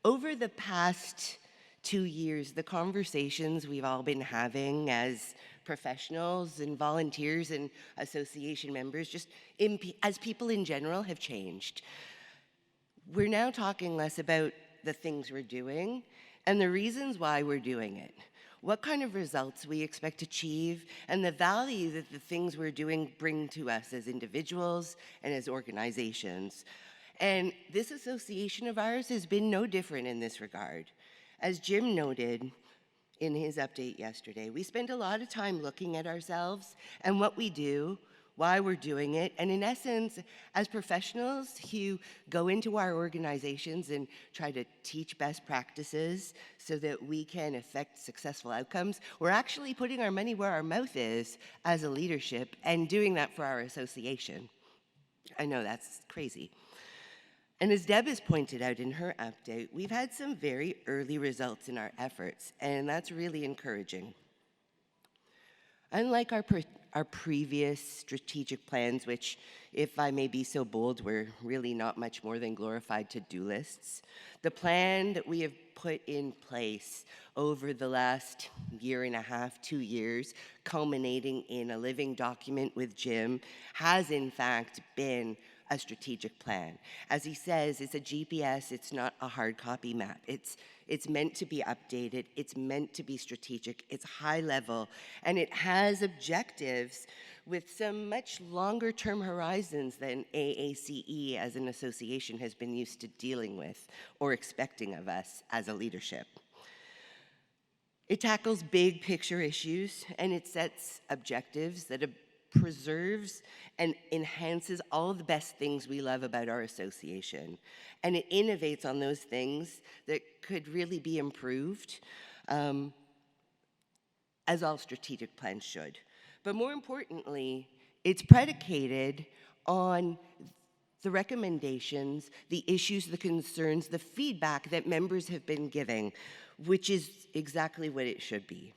Over the past 2 years, the conversations we've all been having as professionals and volunteers and association members, just as people in general, have changed. We're now talking less about the things we're doing and the reasons why we're doing it, what kind of results we expect to achieve, and the value that the things we're doing bring to us as individuals and as organizations. And this association of ours has been no different in this regard. As Jim noted in his update yesterday, we spend a lot of time looking at ourselves and what we do, why we're doing it, and in essence, as professionals who go into our organizations and try to teach best practices so that we can affect successful outcomes, we're actually putting our money where our mouth is as a leadership and doing that for our association. I know that's crazy. And as Deb has pointed out in her update, we've had some very early results in our efforts, and that's really encouraging. Unlike our previous strategic plans, which, if I may be so bold, were really not much more than glorified to-do lists, the plan that we have put in place over the last year and a half, 2 years, culminating in a living document with Jim, has in fact been a strategic plan. As he says, it's a GPS, it's not a hard copy map. It's meant to be updated, it's meant to be strategic, it's high level, and it has objectives with some much longer term horizons than AACE as an association has been used to dealing with or expecting of us as a leadership. It tackles big picture issues, and it sets objectives that preserves and enhances all of the best things we love about our association. And it innovates on those things that could really be improved, as all strategic plans should. But more importantly, it's predicated on the recommendations, the issues, the concerns, the feedback that members have been giving, which is exactly what it should be.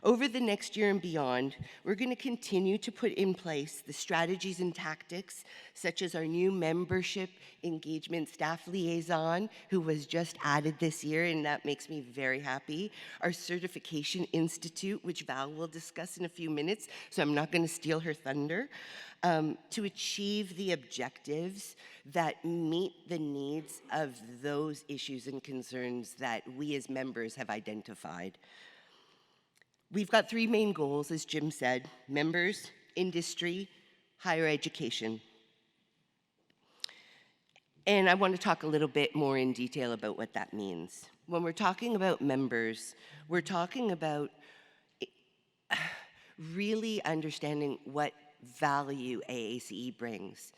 Over the next year and beyond, we're going to continue to put in place the strategies and tactics, such as our new membership engagement staff liaison, who was just added this year, and that makes me very happy. Our certification institute, which Val will discuss in a few minutes, so I'm not going to steal her thunder, to achieve the objectives that meet the needs of those issues and concerns that we as members have identified. We've got 3 main goals, as Jim said: members, industry, higher education. And I want to talk a little bit more in detail about what that means. When we're talking about members, we're talking about really understanding what value AACE brings.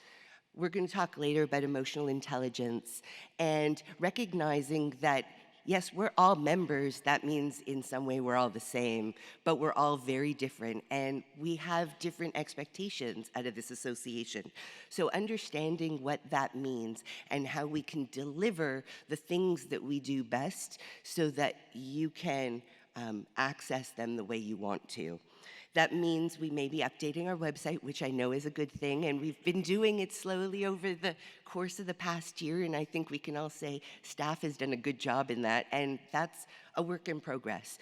We're going to talk later about emotional intelligence and recognizing that yes, we're all members. That means in some way we're all the same, but we're all very different, and we have different expectations out of this association. So understanding what that means and how we can deliver the things that we do best so that you can access them the way you want to. That means we may be updating our website, which I know is a good thing, and we've been doing it slowly over the course of the past year, and I think we can all say staff has done a good job in that, and that's a work in progress.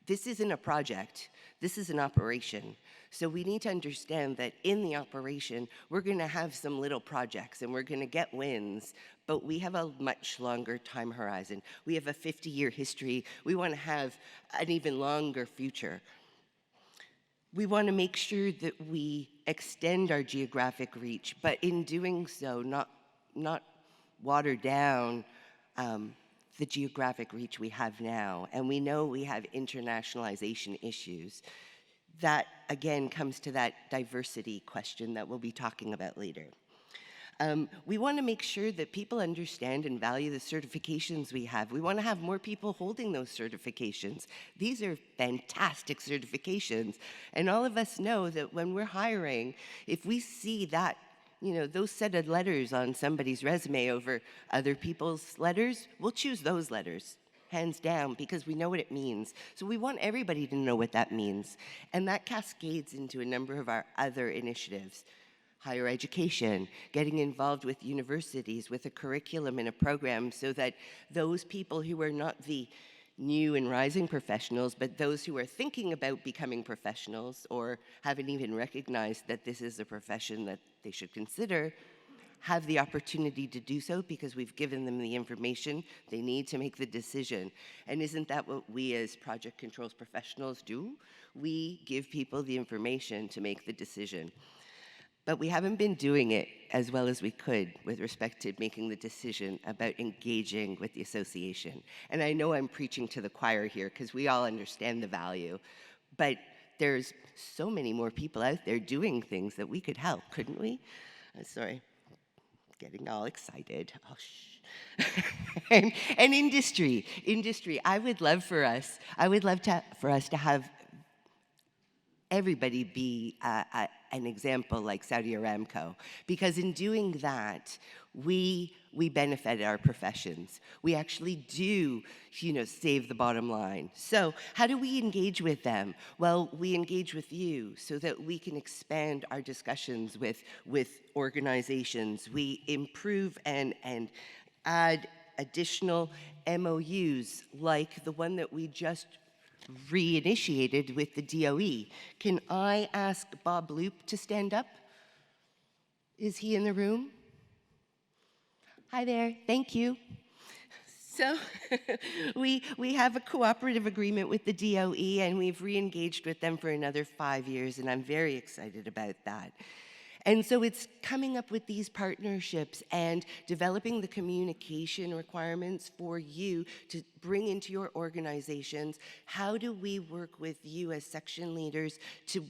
This isn't a project, this is an operation. So we need to understand that in the operation, we're gonna have some little projects and we're gonna get wins, but we have a much longer time horizon. We have a 50-year history. We wanna have an even longer future. We want to make sure that we extend our geographic reach, but in doing so, not water down the geographic reach we have now. And we know we have internationalization issues. That, again, comes to that diversity question that we'll be talking about later. We want to make sure that people understand and value the certifications we have. We want to have more people holding those certifications. These are fantastic certifications. And all of us know that when we're hiring, if we see that, you know, those set of letters on somebody's resume over other people's letters, we'll choose those letters, hands down, because we know what it means. So we want everybody to know what that means. And that cascades into a number of our other initiatives. higher education, getting involved with universities, with a curriculum and a program so that those people who are not the new and rising professionals, but those who are thinking about becoming professionals or haven't even recognized that this is a profession that they should consider, have the opportunity to do so because we've given them the information they need to make the decision. And isn't that what we as project controls professionals do? We give people the information to make the decision. But we haven't been doing it as well as we could with respect to making the decision about engaging with the association. And I know I'm preaching to the choir here because we all understand the value, but there's so many more people out there doing things that we could help, couldn't we? Sorry, getting all excited. Oh, shh. and industry. I would love for us to have everybody be an example like Saudi Aramco, because in doing that, we benefit our professions. We actually do, save the bottom line. So how do we engage with them? Well, we engage with you so that we can expand our discussions with organizations. We improve and add additional MOUs like the one that we just reinitiated with the DOE. Can I ask Bob Loop to stand up? Is he in the room? Hi there, thank you. So we have a cooperative agreement with the DOE and we've re-engaged with them for another 5 years and I'm very excited about that. And so it's coming up with these partnerships and developing the communication requirements for you to bring into your organizations. How do we work with you as section leaders to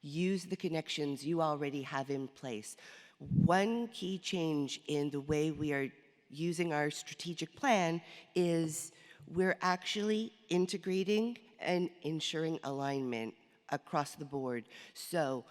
use the connections you already have in place? One key change in the way we are using our strategic plan is we're actually integrating and ensuring alignment across the board. So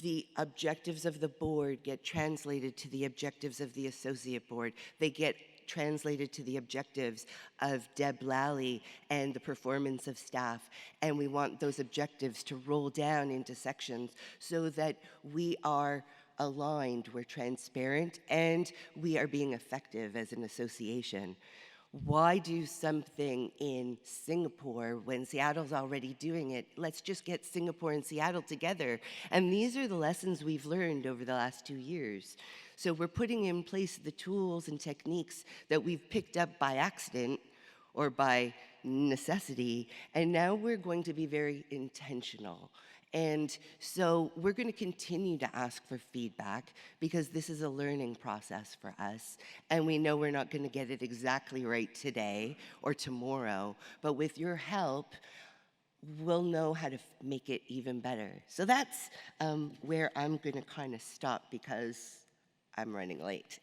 the objectives of the board get translated to the objectives of the associate board. They get translated to the objectives of Deb Lally and the performance of staff. And we want those objectives to roll down into sections so that we are aligned, we're transparent, and we are being effective as an association. Why do something in Singapore when Seattle's already doing it? Let's just get Singapore and Seattle together. And these are the lessons we've learned over the last 2 years. So we're putting in place the tools and techniques that we've picked up by accident or by necessity, and now we're going to be very intentional. And so we're going to continue to ask for feedback because this is a learning process for us. And we know we're not going to get it exactly right today or tomorrow, but with your help, we'll know how to make it even better. So that's where I'm going to kind of stop because I'm running late.